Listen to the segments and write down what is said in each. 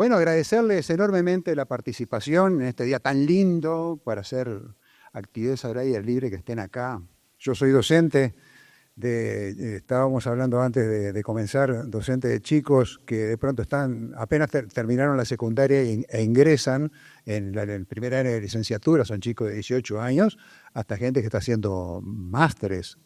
Bueno, agradecerles enormemente la participación en este día tan lindo para hacer actividades al aire libre, que estén acá. Yo soy docente estábamos hablando antes de comenzar, docente de chicos que de pronto apenas terminaron la secundaria e ingresan en el primer año de licenciatura, son chicos de 18 años, hasta gente que está haciendo másteres,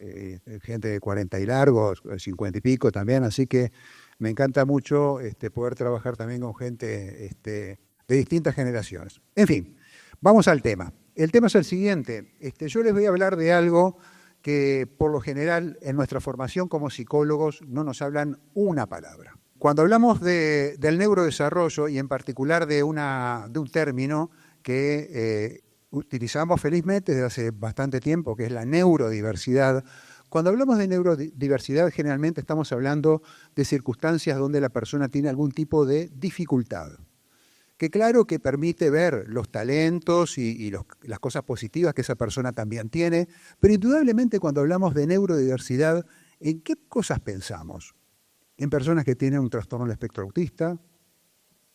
gente de 40 y largos, 50 y pico también, así que me encanta mucho poder trabajar también con gente de distintas generaciones. En fin, vamos al tema. El tema es el siguiente. Yo les voy a hablar de algo que por lo general en nuestra formación como psicólogos no nos hablan una palabra. Cuando hablamos del neurodesarrollo y en particular de un término que utilizamos felizmente desde hace bastante tiempo, que es la neurodiversidad. Cuando hablamos de neurodiversidad, generalmente estamos hablando de circunstancias donde la persona tiene algún tipo de dificultad. Que claro que permite ver los talentos y las cosas positivas que esa persona también tiene, pero indudablemente cuando hablamos de neurodiversidad, ¿en qué cosas pensamos? En personas que tienen un trastorno del espectro autista,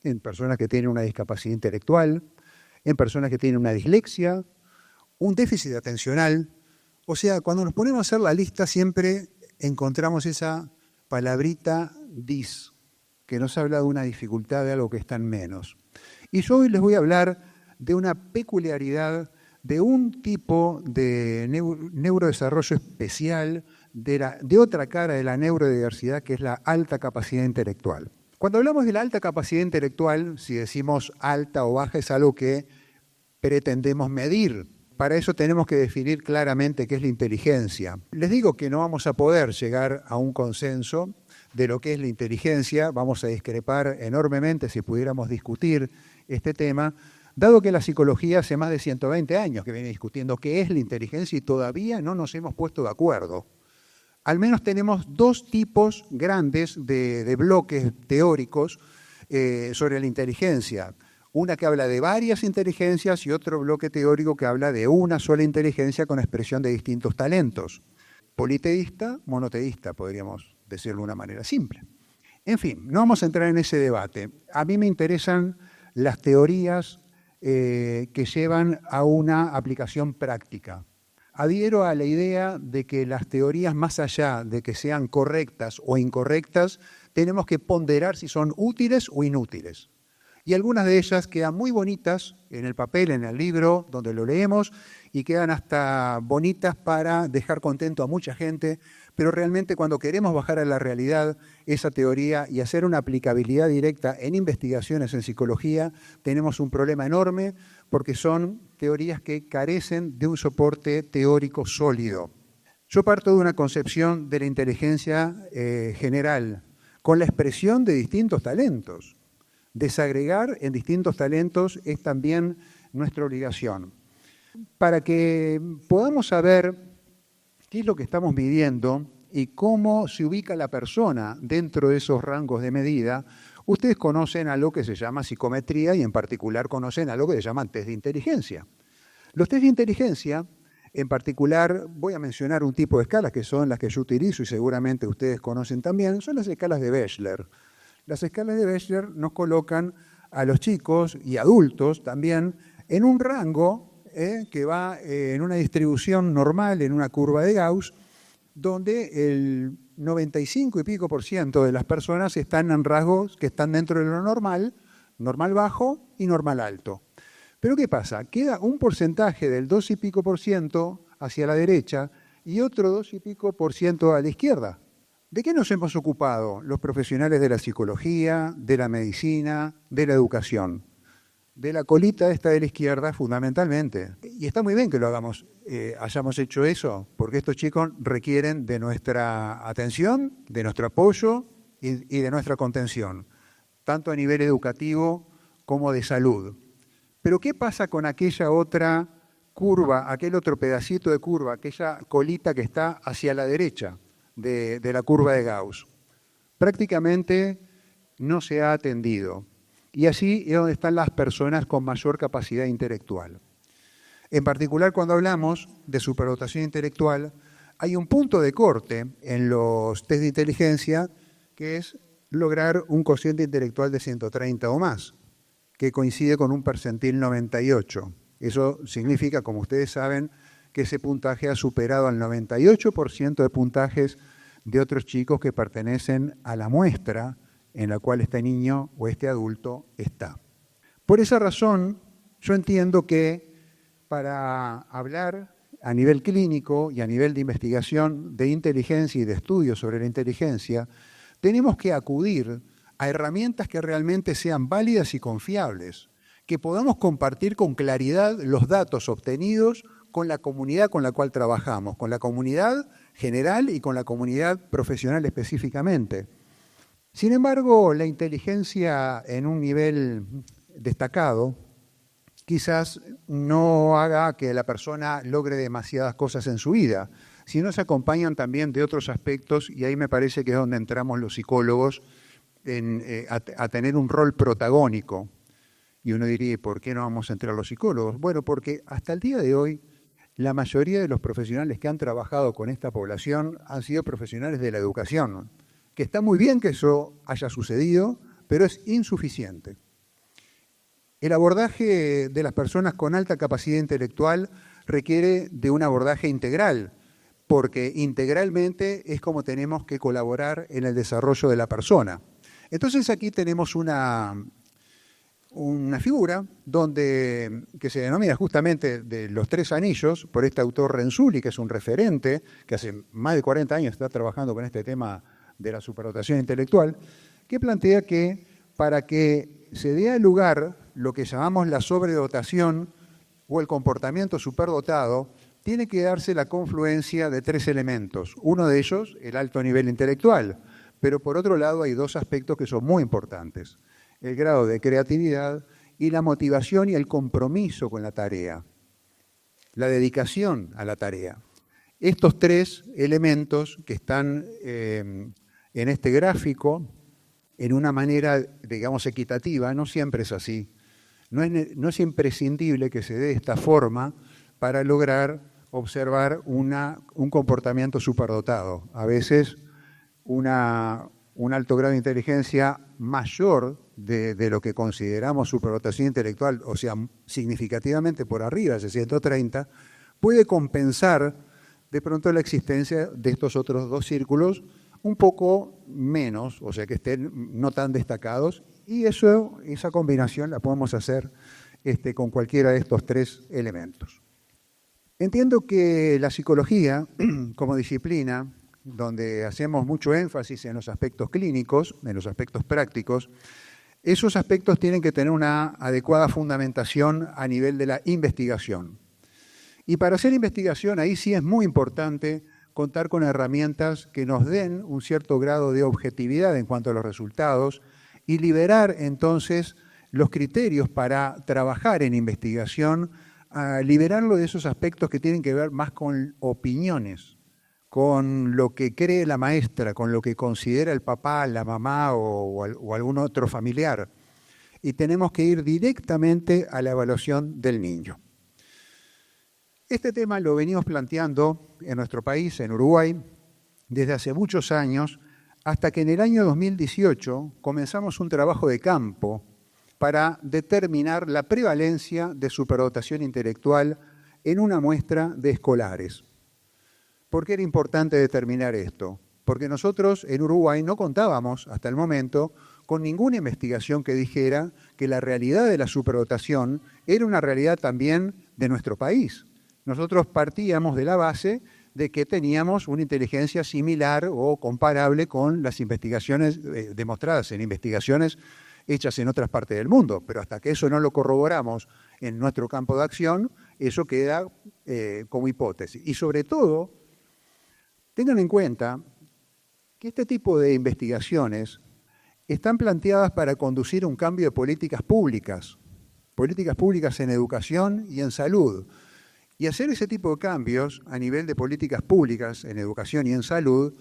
en personas que tienen una discapacidad intelectual, en personas que tienen una dislexia, un déficit atencional. O sea, cuando nos ponemos a hacer la lista siempre encontramos esa palabrita dis, que nos habla de una dificultad, de algo que está en menos. Y yo hoy les voy a hablar de una peculiaridad, de un tipo de neurodesarrollo especial, de otra cara de la neurodiversidad, que es la alta capacidad intelectual. Cuando hablamos de la alta capacidad intelectual, si decimos alta o baja, es algo que pretendemos medir. Para eso tenemos que definir claramente qué es la inteligencia. Les digo que no vamos a poder llegar a un consenso de lo que es la inteligencia, vamos a discrepar enormemente si pudiéramos discutir este tema, dado que la psicología hace más de 120 años que viene discutiendo qué es la inteligencia y todavía no nos hemos puesto de acuerdo. Al menos tenemos dos tipos grandes de bloques teóricos sobre la inteligencia. Una que habla de varias inteligencias y otro bloque teórico que habla de una sola inteligencia con expresión de distintos talentos. Politeísta, monoteísta, podríamos decirlo de una manera simple. En fin, no vamos a entrar en ese debate. A mí me interesan las teorías que llevan a una aplicación práctica. Adhiero a la idea de que las teorías, más allá de que sean correctas o incorrectas, tenemos que ponderar si son útiles o inútiles. Y algunas de ellas quedan muy bonitas en el papel, en el libro, donde lo leemos, y quedan hasta bonitas para dejar contento a mucha gente, pero realmente cuando queremos bajar a la realidad esa teoría y hacer una aplicabilidad directa en investigaciones en psicología, tenemos un problema enorme porque son teorías que carecen de un soporte teórico sólido. Yo parto de una concepción de la inteligencia general, con la expresión de distintos talentos. Desagregar en distintos talentos es también nuestra obligación. Para que podamos saber qué es lo que estamos midiendo y cómo se ubica la persona dentro de esos rangos de medida, ustedes conocen a lo que se llama psicometría y en particular conocen a lo que se llaman test de inteligencia. Los test de inteligencia, en particular, voy a mencionar un tipo de escalas que son las que yo utilizo y seguramente ustedes conocen también, son las escalas de Bechler. Las escalas de Bechler nos colocan a los chicos y adultos también en un rango que va en una distribución normal, en una curva de Gauss, donde el 95 y pico % de las personas están en rasgos que están dentro de lo normal, normal bajo y normal alto. Pero ¿qué pasa? Queda un porcentaje del 2 y pico % hacia la derecha y otro 2 y pico % a la izquierda. ¿De qué nos hemos ocupado los profesionales de la psicología, de la medicina, de la educación? De la colita esta de la izquierda fundamentalmente. Y está muy bien que lo hayamos hecho eso, porque estos chicos requieren de nuestra atención, de nuestro apoyo y de nuestra contención, tanto a nivel educativo como de salud. Pero ¿qué pasa con aquella otra curva, aquel otro pedacito de curva, aquella colita que está hacia la derecha de la curva de Gauss? Prácticamente no se ha atendido. Y allí es donde están las personas con mayor capacidad intelectual. En particular, cuando hablamos de superdotación intelectual, hay un punto de corte en los test de inteligencia que es lograr un cociente intelectual de 130 o más, que coincide con un percentil 98. Eso significa, como ustedes saben, que ese puntaje ha superado al 98% de puntajes de otros chicos que pertenecen a la muestra en la cual este niño o este adulto está. Por esa razón, yo entiendo que para hablar a nivel clínico y a nivel de investigación de inteligencia y de estudios sobre la inteligencia, tenemos que acudir a herramientas que realmente sean válidas y confiables, que podamos compartir con claridad los datos obtenidos con la comunidad con la cual trabajamos, con la comunidad general y con la comunidad profesional específicamente. Sin embargo, la inteligencia en un nivel destacado quizás no haga que la persona logre demasiadas cosas en su vida, sino se acompañan también de otros aspectos, y ahí me parece que es donde entramos los psicólogos a tener un rol protagónico. Y uno diría, ¿por qué no vamos a entrar los psicólogos? Bueno, porque hasta el día de hoy la mayoría de los profesionales que han trabajado con esta población han sido profesionales de la educación, que está muy bien que eso haya sucedido, pero es insuficiente. El abordaje de las personas con alta capacidad intelectual requiere de un abordaje integral, porque integralmente es como tenemos que colaborar en el desarrollo de la persona. Entonces aquí tenemos una figura que se denomina justamente de los 3 anillos por este autor Renzulli, que es un referente, que hace más de 40 años está trabajando con este tema de la superdotación intelectual, que plantea que para que se dé lugar lo que llamamos la sobredotación o el comportamiento superdotado, tiene que darse la confluencia de 3 elementos. Uno de ellos, el alto nivel intelectual, pero por otro lado hay 2 aspectos que son muy importantes: el grado de creatividad y la motivación y el compromiso con la tarea, la dedicación a la tarea. Estos 3 elementos que están en este gráfico, en una manera, digamos, equitativa, no siempre es así. No es imprescindible que se dé de esta forma para lograr observar un comportamiento superdotado. A veces un alto grado de inteligencia mayor de lo que consideramos superdotación intelectual, o sea, significativamente por arriba de 130, puede compensar de pronto la existencia de estos otros 2 círculos un poco menos, o sea, que estén no tan destacados, y esa combinación la podemos hacer con cualquiera de estos 3 elementos. Entiendo que la psicología, como disciplina, donde hacemos mucho énfasis en los aspectos clínicos, en los aspectos prácticos, esos aspectos tienen que tener una adecuada fundamentación a nivel de la investigación. Y para hacer investigación, ahí sí es muy importante contar con herramientas que nos den un cierto grado de objetividad en cuanto a los resultados y liberar entonces los criterios para trabajar en investigación, liberarlo de esos aspectos que tienen que ver más con opiniones, con lo que cree la maestra, con lo que considera el papá, la mamá o algún otro familiar. Y tenemos que ir directamente a la evaluación del niño. Este tema lo venimos planteando en nuestro país, en Uruguay, desde hace muchos años, hasta que en el año 2018 comenzamos un trabajo de campo para determinar la prevalencia de superdotación intelectual en una muestra de escolares. ¿Por qué era importante determinar esto? Porque nosotros en Uruguay no contábamos hasta el momento con ninguna investigación que dijera que la realidad de la superdotación era una realidad también de nuestro país. Nosotros partíamos de la base de que teníamos una inteligencia similar o comparable con las investigaciones demostradas en investigaciones hechas en otras partes del mundo, pero hasta que eso no lo corroboramos en nuestro campo de acción, eso queda como hipótesis. Y sobre todo, tengan en cuenta que este tipo de investigaciones están planteadas para conducir un cambio de políticas públicas en educación y en salud. Y hacer ese tipo de cambios a nivel de políticas públicas en educación y en salud,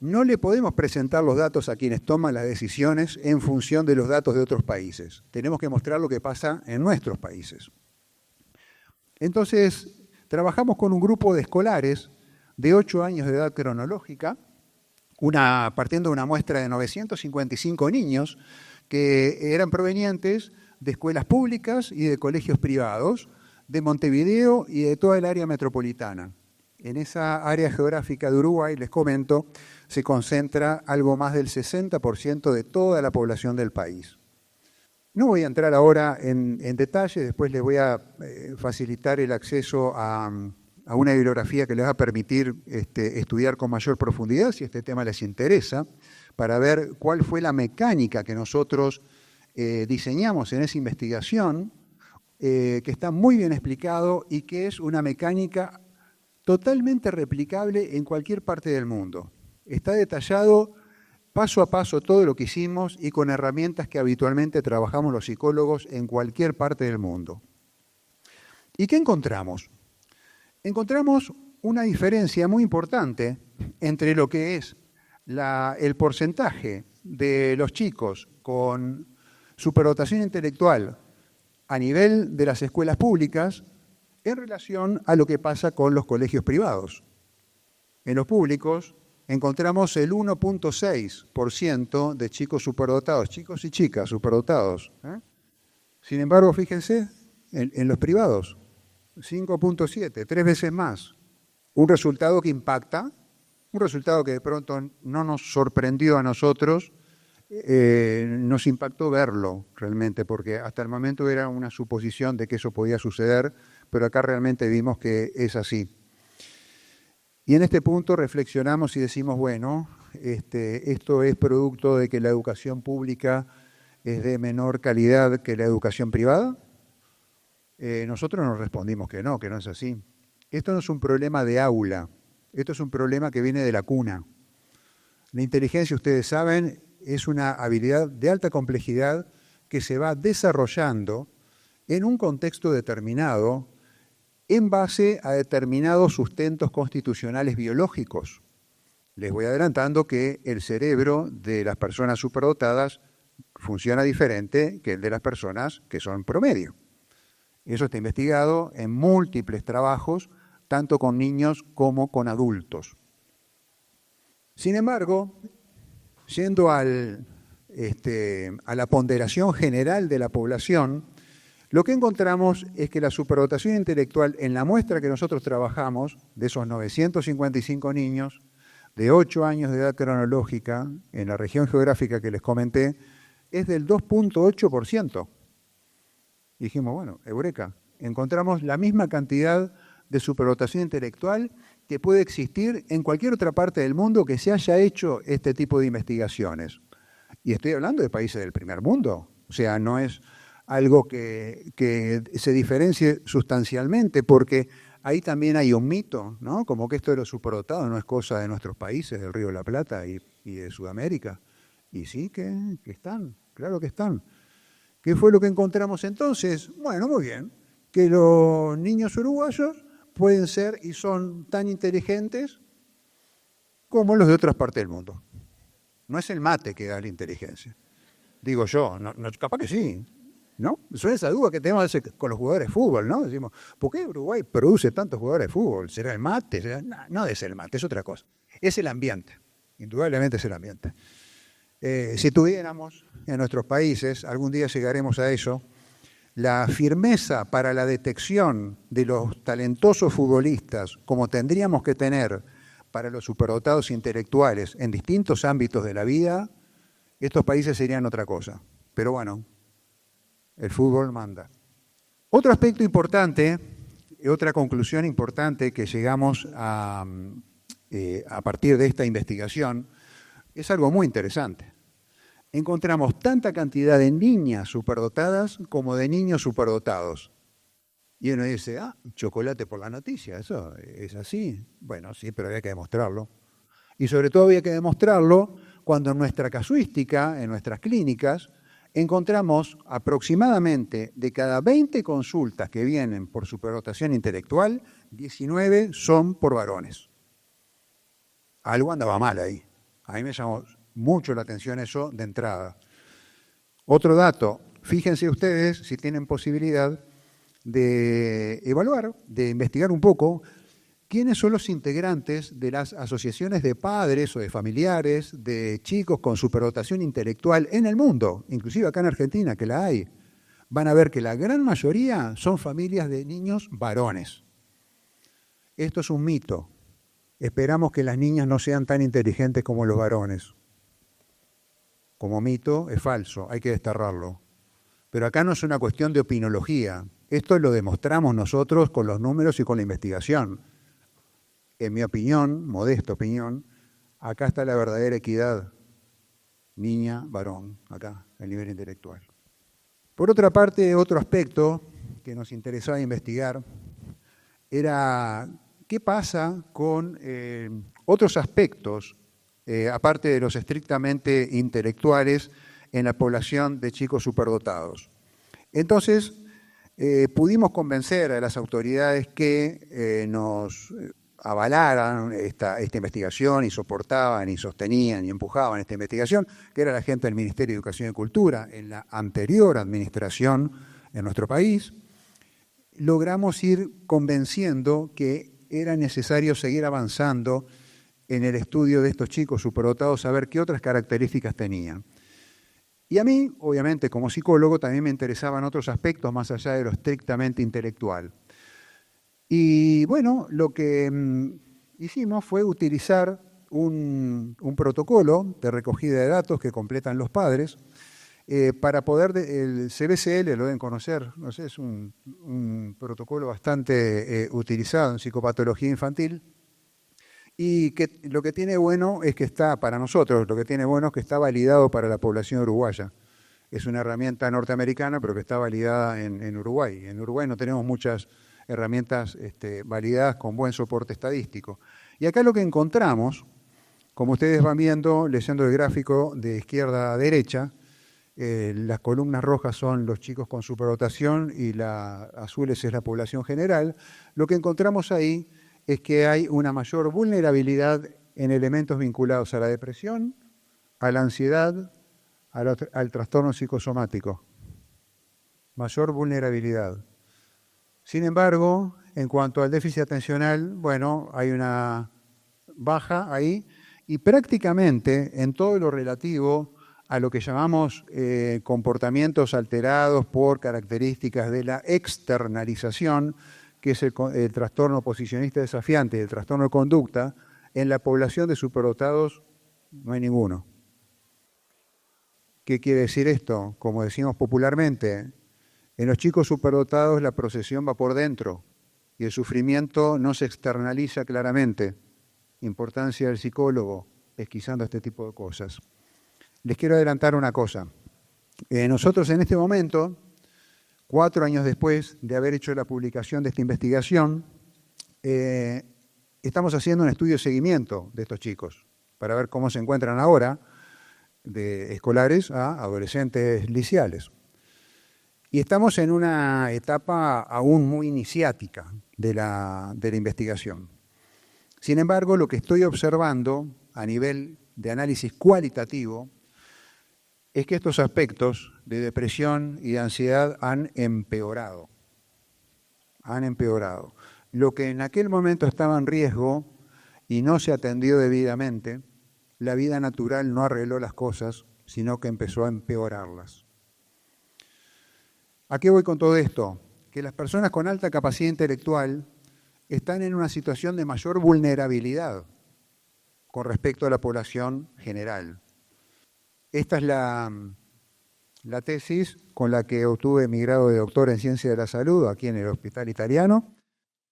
no le podemos presentar los datos a quienes toman las decisiones en función de los datos de otros países. Tenemos que mostrar lo que pasa en nuestros países. Entonces, trabajamos con un grupo de escolares de 8 años de edad cronológica, partiendo de una muestra de 955 niños que eran provenientes de escuelas públicas y de colegios privados, de Montevideo y de toda el área metropolitana. En esa área geográfica de Uruguay, les comento, se concentra algo más del 60% de toda la población del país. No voy a entrar ahora en detalle, después les voy a facilitar el acceso a una bibliografía que les va a permitir estudiar con mayor profundidad, si este tema les interesa, para ver cuál fue la mecánica que nosotros diseñamos en esa investigación, que está muy bien explicado y que es una mecánica totalmente replicable en cualquier parte del mundo. Está detallado paso a paso todo lo que hicimos y con herramientas que habitualmente trabajamos los psicólogos en cualquier parte del mundo. ¿Y qué encontramos? Encontramos una diferencia muy importante entre lo que es el porcentaje de los chicos con superdotación intelectual a nivel de las escuelas públicas en relación a lo que pasa con los colegios privados. En los públicos encontramos el 1.6% de chicos superdotados, chicos y chicas superdotados. Sin embargo, fíjense, en los privados, 5.7, 3 veces más. Un resultado que impacta, un resultado que de pronto no nos sorprendió a nosotros, nos impactó verlo realmente, porque hasta el momento era una suposición de que eso podía suceder, pero acá realmente vimos que es así. Y en este punto reflexionamos y decimos, bueno, esto es producto de que la educación pública es de menor calidad que la educación privada. Nosotros nos respondimos que no es así. Esto no es un problema de aula, esto es un problema que viene de la cuna. La inteligencia, ustedes saben, es una habilidad de alta complejidad que se va desarrollando en un contexto determinado en base a determinados sustentos constitucionales biológicos. Les voy adelantando que el cerebro de las personas superdotadas funciona diferente que el de las personas que son promedio. Eso está investigado en múltiples trabajos, tanto con niños como con adultos. Sin embargo, yendo a la ponderación general de la población, lo que encontramos es que la superdotación intelectual en la muestra que nosotros trabajamos, de esos 955 niños, de 8 años de edad cronológica, en la región geográfica que les comenté, es del 2.8%. Dijimos, bueno, eureka, encontramos la misma cantidad de superdotación intelectual que puede existir en cualquier otra parte del mundo que se haya hecho este tipo de investigaciones. Y estoy hablando de países del primer mundo, o sea, no es algo que se diferencie sustancialmente, porque ahí también hay un mito, ¿no? Como que esto de los superdotados no es cosa de nuestros países, del Río de la Plata y de Sudamérica. Y sí que están, claro que están. ¿Qué fue lo que encontramos entonces? Bueno, muy bien, que los niños uruguayos pueden ser y son tan inteligentes como los de otras partes del mundo. No es el mate que da la inteligencia, digo yo, no, capaz que sí, ¿no? Son esas dudas que tenemos a veces con los jugadores de fútbol, ¿no? Decimos, ¿por qué Uruguay produce tantos jugadores de fútbol? ¿Será el mate? No es el mate, es otra cosa. Es el ambiente, indudablemente es el ambiente. Si tuviéramos en nuestros países, algún día llegaremos a eso, la firmeza para la detección de los talentosos futbolistas, como tendríamos que tener para los superdotados intelectuales en distintos ámbitos de la vida, estos países serían otra cosa. Pero bueno, el fútbol manda. Otro aspecto importante, otra conclusión importante que llegamos a partir de esta investigación, es algo muy interesante. Encontramos tanta cantidad de niñas superdotadas como de niños superdotados. Y uno dice, chocolate por la noticia, ¿eso es así? Bueno, sí, pero había que demostrarlo. Y sobre todo había que demostrarlo cuando en nuestra casuística, en nuestras clínicas, encontramos aproximadamente de cada 20 consultas que vienen por superdotación intelectual, 19 son por varones. Algo andaba mal ahí. A mí me llamó mucho la atención eso de entrada. Otro dato, fíjense ustedes si tienen posibilidad de evaluar, de investigar un poco quiénes son los integrantes de las asociaciones de padres o de familiares de chicos con superdotación intelectual en el mundo, inclusive acá en Argentina, que la hay. Van a ver que la gran mayoría son familias de niños varones. Esto es un mito. Esperamos que las niñas no sean tan inteligentes como los varones. Como mito es falso, hay que desterrarlo. Pero acá no es una cuestión de opinología. Esto lo demostramos nosotros con los números y con la investigación. En mi opinión, modesta opinión, acá está la verdadera equidad. Niña, varón, acá, el nivel intelectual. Por otra parte, otro aspecto que nos interesaba investigar era qué pasa con otros aspectos, aparte de los estrictamente intelectuales, en la población de chicos superdotados. Entonces, pudimos convencer a las autoridades que nos avalaran esta investigación y soportaban y sostenían y empujaban esta investigación, que era la gente del Ministerio de Educación y Cultura en la anterior administración en nuestro país. Logramos ir convenciendo que era necesario seguir avanzando en el estudio de estos chicos superdotados, a ver qué otras características tenían. Y a mí, obviamente, como psicólogo, también me interesaban otros aspectos más allá de lo estrictamente intelectual. Y bueno, lo que hicimos fue utilizar un protocolo de recogida de datos que completan los padres para poder, el CBCL, lo deben conocer, no sé, es un protocolo bastante utilizado en psicopatología infantil, y que lo que tiene bueno es que está, para nosotros, lo que tiene bueno es que está validado para la población uruguaya. Es una herramienta norteamericana, pero que está validada en Uruguay. En Uruguay no tenemos muchas herramientas validadas con buen soporte estadístico. Y acá lo que encontramos, como ustedes van viendo, leyendo el gráfico de izquierda a derecha, las columnas rojas son los chicos con superdotación y las azules es la población general. Lo que encontramos ahí es que hay una mayor vulnerabilidad en elementos vinculados a la depresión, a la ansiedad, al trastorno psicosomático. Mayor vulnerabilidad. Sin embargo, en cuanto al déficit atencional, bueno, hay una baja ahí, y prácticamente en todo lo relativo a lo que llamamos comportamientos alterados por características de la externalización, que es el trastorno posicionista desafiante, el trastorno de conducta, en la población de superdotados no hay ninguno. ¿Qué quiere decir esto? Como decimos popularmente, en los chicos superdotados la procesión va por dentro y el sufrimiento no se externaliza claramente. Importancia del psicólogo, pesquisando este tipo de cosas. Les quiero adelantar una cosa. Nosotros en este momento, 4 años después de haber hecho la publicación de esta investigación, estamos haciendo un estudio de seguimiento de estos chicos para ver cómo se encuentran ahora, de escolares a adolescentes liceales. Y estamos en una etapa aún muy iniciática de la investigación. Sin embargo, lo que estoy observando a nivel de análisis cualitativo es que estos aspectos de depresión y de ansiedad han empeorado. Han empeorado. Lo que en aquel momento estaba en riesgo y no se atendió debidamente, la vida natural no arregló las cosas, sino que empezó a empeorarlas. ¿A qué voy con todo esto? Que las personas con alta capacidad intelectual están en una situación de mayor vulnerabilidad con respecto a la población general. Esta es la tesis con la que obtuve mi grado de doctor en Ciencia de la Salud aquí en el Hospital Italiano.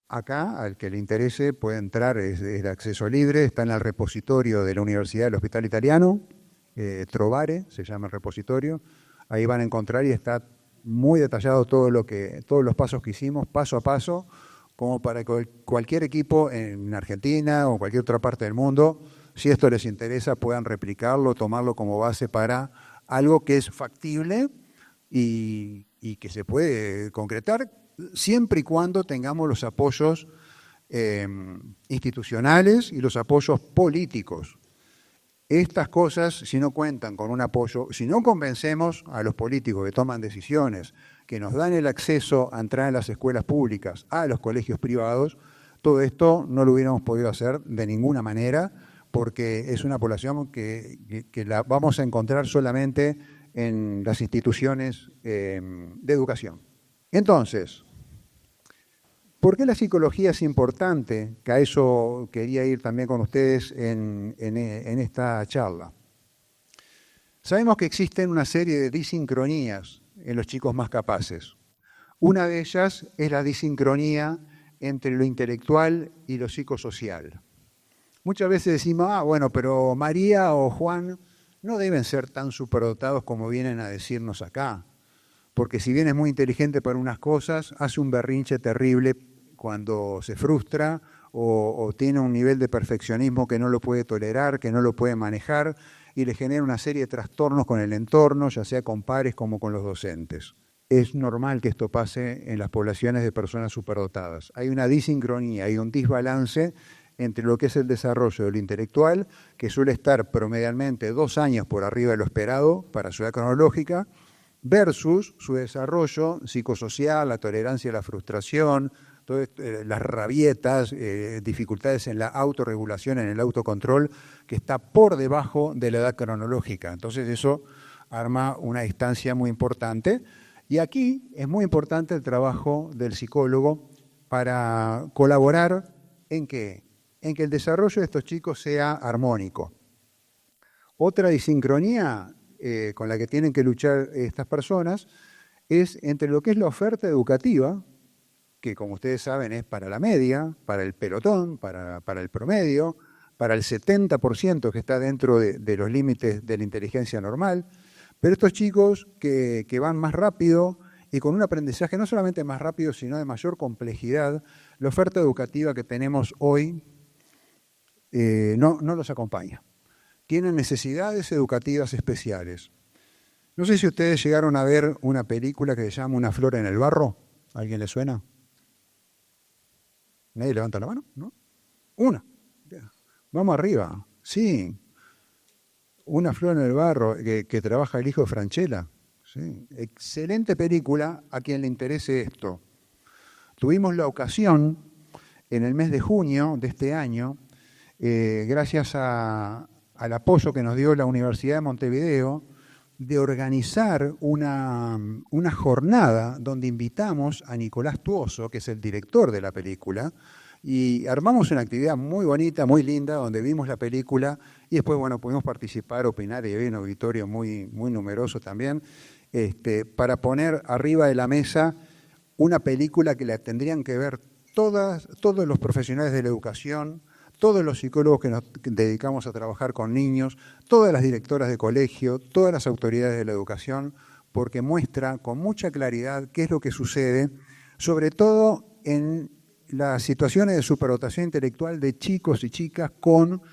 Acá, al que le interese, puede entrar, es de acceso libre, está en el repositorio de la Universidad del Hospital Italiano, Trovare, se llama el repositorio. Ahí van a encontrar y está muy detallado todos los pasos que hicimos, paso a paso, como para que cualquier equipo en Argentina o cualquier otra parte del mundo, si esto les interesa, puedan replicarlo, tomarlo como base para algo que es factible y que se puede concretar siempre y cuando tengamos los apoyos institucionales y los apoyos políticos. Estas cosas, si no cuentan con un apoyo, si no convencemos a los políticos que toman decisiones, que nos dan el acceso a entrar en las escuelas públicas, a los colegios privados, todo esto no lo hubiéramos podido hacer de ninguna manera, porque es una población que la vamos a encontrar solamente en las instituciones de educación. Entonces, ¿por qué la psicología es importante? Que a eso quería ir también con ustedes en esta charla. Sabemos que existen una serie de disincronías en los chicos más capaces. Una de ellas es la disincronía entre lo intelectual y lo psicosocial. Muchas veces decimos, bueno, pero María o Juan no deben ser tan superdotados como vienen a decirnos acá, porque si bien es muy inteligente para unas cosas, hace un berrinche terrible cuando se frustra o tiene un nivel de perfeccionismo que no lo puede tolerar, que no lo puede manejar y le genera una serie de trastornos con el entorno, ya sea con pares como con los docentes. Es normal que esto pase en las poblaciones de personas superdotadas. Hay una disincronía, hay un desbalance entre lo que es el desarrollo del intelectual, que suele estar promedialmente 2 años por arriba de lo esperado para su edad cronológica, versus su desarrollo psicosocial, la tolerancia a la frustración, las rabietas, dificultades en la autorregulación, en el autocontrol, que está por debajo de la edad cronológica. Entonces eso arma una distancia muy importante. Y aquí es muy importante el trabajo del psicólogo para colaborar en ¿qué? En que el desarrollo de estos chicos sea armónico. Otra disincronía con la que tienen que luchar estas personas es entre lo que es la oferta educativa, que como ustedes saben es para la media, para el pelotón, para el promedio, para el 70% que está dentro de los límites de la inteligencia normal, pero estos chicos que van más rápido y con un aprendizaje no solamente más rápido, sino de mayor complejidad, la oferta educativa que tenemos hoy no los acompaña. Tienen necesidades educativas especiales. No sé si ustedes llegaron a ver una película que se llama Una flor en el barro. ¿A alguien le suena? ¿Nadie levanta la mano? ¿No? Una. Vamos arriba. Sí. Una flor en el barro, que trabaja el hijo de Francella. Sí. Excelente película a quien le interese esto. Tuvimos la ocasión en el mes de junio de este año, gracias al apoyo que nos dio la Universidad de Montevideo, de organizar una jornada donde invitamos a Nicolás Tuoso, que es el director de la película, y armamos una actividad muy bonita, muy linda, donde vimos la película y después, bueno, pudimos participar, opinar, y había un auditorio muy, muy numeroso también, para poner arriba de la mesa una película que la tendrían que ver todos los profesionales de la educación, todos los psicólogos que nos dedicamos a trabajar con niños, todas las directoras de colegio, todas las autoridades de la educación, porque muestra con mucha claridad qué es lo que sucede, sobre todo en las situaciones de superdotación intelectual de chicos y chicas con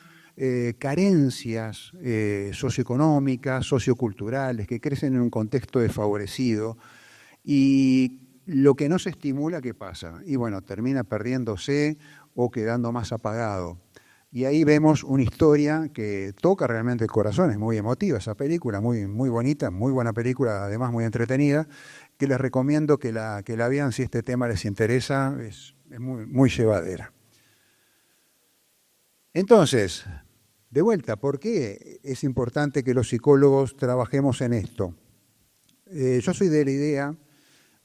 carencias socioeconómicas, socioculturales, que crecen en un contexto desfavorecido y lo que no se estimula, ¿qué pasa? Y bueno, termina perdiéndose o quedando más apagado. Y ahí vemos una historia que toca realmente el corazón, es muy emotiva esa película, muy, muy bonita, muy buena película, además muy entretenida, que les recomiendo que la vean si este tema les interesa, es muy, muy llevadera. Entonces, de vuelta, ¿por qué es importante que los psicólogos trabajemos en esto? Yo soy de la idea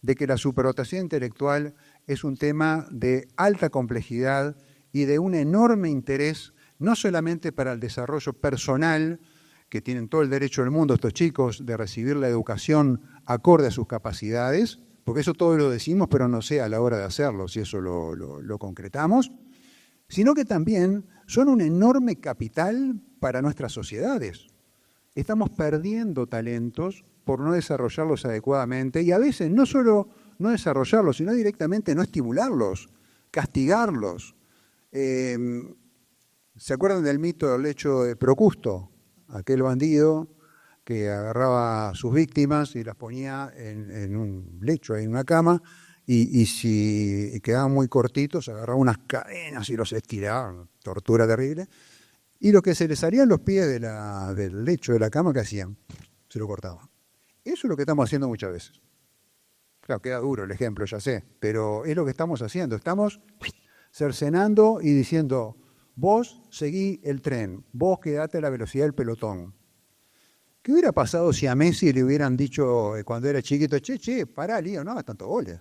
de que la superdotación intelectual es un tema de alta complejidad y de un enorme interés, no solamente para el desarrollo personal, que tienen todo el derecho del mundo estos chicos de recibir la educación acorde a sus capacidades, porque eso todo lo decimos, pero no sé a la hora de hacerlo, si eso lo concretamos, sino que también son un enorme capital para nuestras sociedades. Estamos perdiendo talentos por no desarrollarlos adecuadamente y a veces no solo no desarrollarlos, sino directamente no estimularlos, castigarlos. ¿Se acuerdan del mito del lecho de Procusto? Aquel bandido que agarraba a sus víctimas y las ponía en un lecho, en una cama, y si quedaban muy cortitos, agarraba unas cadenas y los estiraba, tortura terrible. Y lo que se les salían los pies del lecho de la cama, ¿qué hacían? Se lo cortaban. Eso es lo que estamos haciendo muchas veces. Claro, queda duro el ejemplo, ya sé, pero es lo que estamos haciendo. Estamos cercenando y diciendo, vos seguí el tren, vos quedate a la velocidad del pelotón. ¿Qué hubiera pasado si a Messi le hubieran dicho cuando era chiquito, che, pará, Lío, no hagas tantos goles?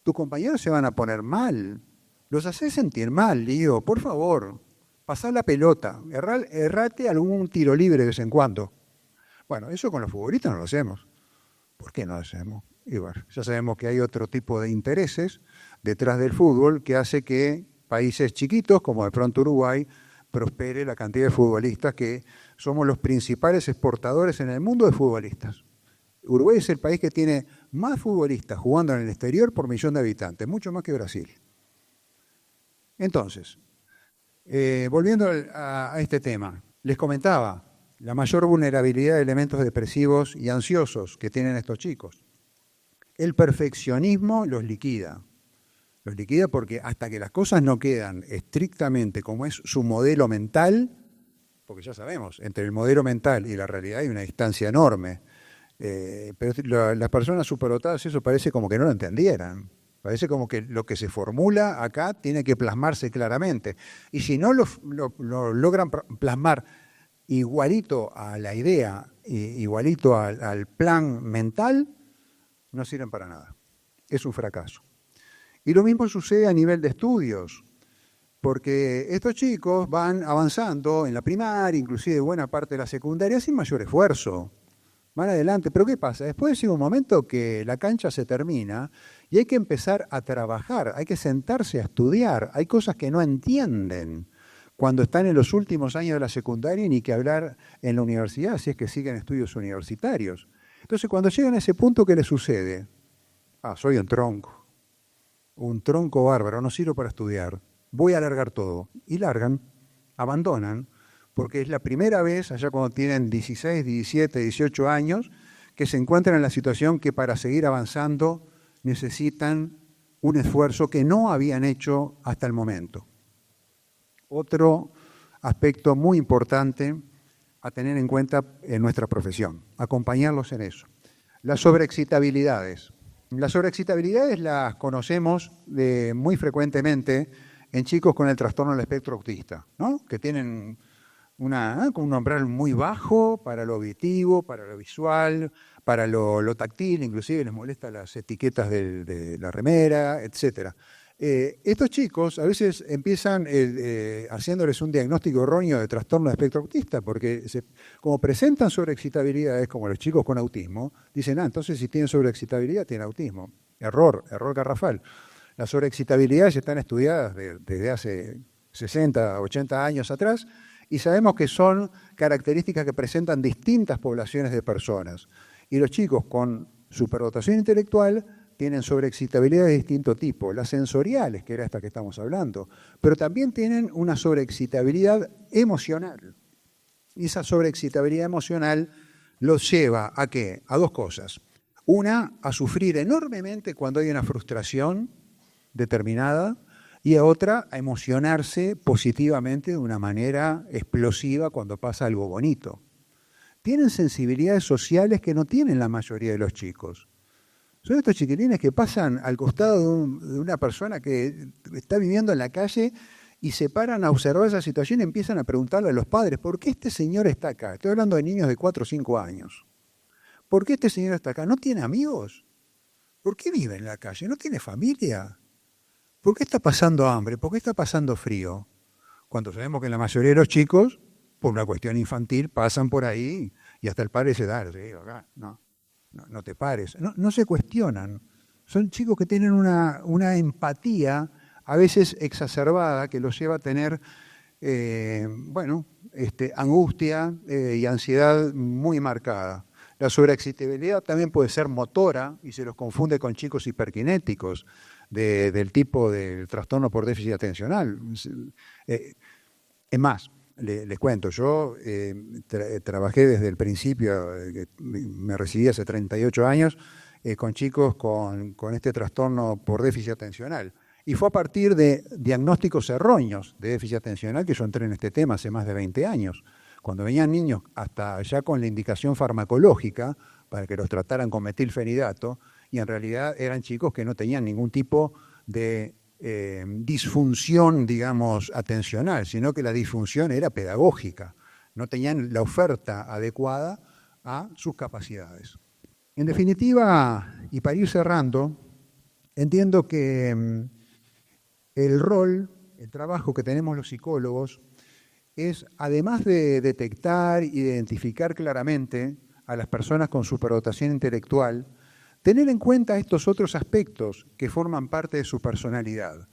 Tus compañeros se van a poner mal, los haces sentir mal, Lío, por favor, pasá la pelota, errate algún tiro libre de vez en cuando. Bueno, eso con los futbolistas no lo hacemos. ¿Por qué no lo hacemos? Y bueno, ya sabemos que hay otro tipo de intereses detrás del fútbol que hace que países chiquitos, como de pronto Uruguay, prospere la cantidad de futbolistas que somos los principales exportadores en el mundo de futbolistas. Uruguay es el país que tiene más futbolistas jugando en el exterior por millón de habitantes, mucho más que Brasil. Entonces, volviendo a este tema, les comentaba la mayor vulnerabilidad de elementos depresivos y ansiosos que tienen estos chicos. El perfeccionismo los liquida. Los liquida porque hasta que las cosas no quedan estrictamente como es su modelo mental, porque ya sabemos, entre el modelo mental y la realidad hay una distancia enorme, pero las personas superdotadas eso parece como que no lo entendieran. Parece como que lo que se formula acá tiene que plasmarse claramente. Y si no lo logran plasmar igualito a la idea, igualito al plan mental, no sirven para nada. Es un fracaso. Y lo mismo sucede a nivel de estudios, porque estos chicos van avanzando en la primaria, inclusive buena parte de la secundaria, sin mayor esfuerzo. Van adelante, pero ¿qué pasa? Después llega un momento que la cancha se termina y hay que empezar a trabajar, hay que sentarse a estudiar. Hay cosas que no entienden cuando están en los últimos años de la secundaria, ni que hablar en la universidad, si es que siguen estudios universitarios. Entonces, cuando llegan a ese punto, ¿qué les sucede? Soy un tronco bárbaro, no sirvo para estudiar, voy a largar todo. Y largan, abandonan, porque es la primera vez, allá cuando tienen 16, 17, 18 años, que se encuentran en la situación que para seguir avanzando necesitan un esfuerzo que no habían hecho hasta el momento. Otro aspecto muy importante a tener en cuenta en nuestra profesión, acompañarlos en eso. Las sobreexcitabilidades. Las sobreexcitabilidades las conocemos muy frecuentemente en chicos con el trastorno del espectro autista, ¿no? Que tienen un umbral muy bajo para lo auditivo, para lo visual, para lo táctil, inclusive les molestan las etiquetas de la remera, etcétera. Estos chicos a veces empiezan haciéndoles un diagnóstico erróneo de trastorno de espectro autista, porque como presentan sobreexcitabilidades, como los chicos con autismo, dicen, entonces si tienen sobreexcitabilidad, tienen autismo. Error garrafal. Las sobreexcitabilidades están estudiadas desde hace 60, 80 años atrás, y sabemos que son características que presentan distintas poblaciones de personas. Y los chicos con superdotación intelectual tienen sobreexcitabilidad de distinto tipo, las sensoriales, que era esta que estamos hablando, pero también tienen una sobreexcitabilidad emocional. Y esa sobreexcitabilidad emocional los lleva ¿a qué? A dos cosas. Una, a sufrir enormemente cuando hay una frustración determinada, y a otra, a emocionarse positivamente de una manera explosiva cuando pasa algo bonito. Tienen sensibilidades sociales que no tienen la mayoría de los chicos. Son estos chiquilines que pasan al costado de una persona que está viviendo en la calle y se paran a observar esa situación y empiezan a preguntarle a los padres, ¿por qué este señor está acá? Estoy hablando de niños de 4 o 5 años. ¿Por qué este señor está acá? ¿No tiene amigos? ¿Por qué vive en la calle? ¿No tiene familia? ¿Por qué está pasando hambre? ¿Por qué está pasando frío? Cuando sabemos que la mayoría de los chicos, por una cuestión infantil, pasan por ahí y hasta el padre se da, acá, no te pares. No se cuestionan. Son chicos que tienen una empatía a veces exacerbada que los lleva a tener, angustia y ansiedad muy marcada. La sobreexcitabilidad también puede ser motora y se los confunde con chicos hiperkinéticos del tipo del trastorno por déficit atencional. Es más, les cuento, yo trabajé desde el principio, me recibí hace 38 años, con chicos con este trastorno por déficit atencional. Y fue a partir de diagnósticos erróneos de déficit atencional que yo entré en este tema hace más de 20 años. Cuando venían niños hasta ya con la indicación farmacológica para que los trataran con metilfenidato, y en realidad eran chicos que no tenían ningún tipo de disfunción, digamos, atencional, sino que la disfunción era pedagógica. No tenían la oferta adecuada a sus capacidades. En definitiva, y para ir cerrando, entiendo que el rol, el trabajo que tenemos los psicólogos es, además de detectar e identificar claramente a las personas con superdotación intelectual, tener en cuenta estos otros aspectos que forman parte de su personalidad,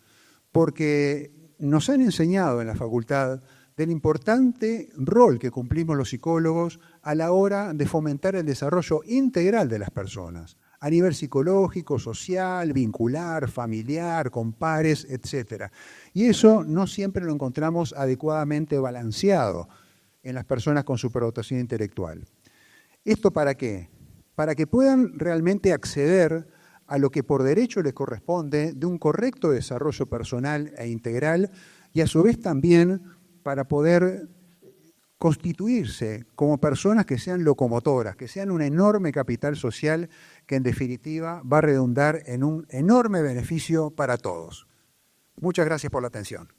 porque nos han enseñado en la facultad del importante rol que cumplimos los psicólogos a la hora de fomentar el desarrollo integral de las personas, a nivel psicológico, social, vincular, familiar, con pares, etc. Y eso no siempre lo encontramos adecuadamente balanceado en las personas con superdotación intelectual. ¿Esto para qué? Para que puedan realmente acceder a lo que por derecho les corresponde de un correcto desarrollo personal e integral y a su vez también para poder constituirse como personas que sean locomotoras, que sean un enorme capital social que en definitiva va a redundar en un enorme beneficio para todos. Muchas gracias por la atención.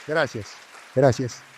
Gracias. Gracias.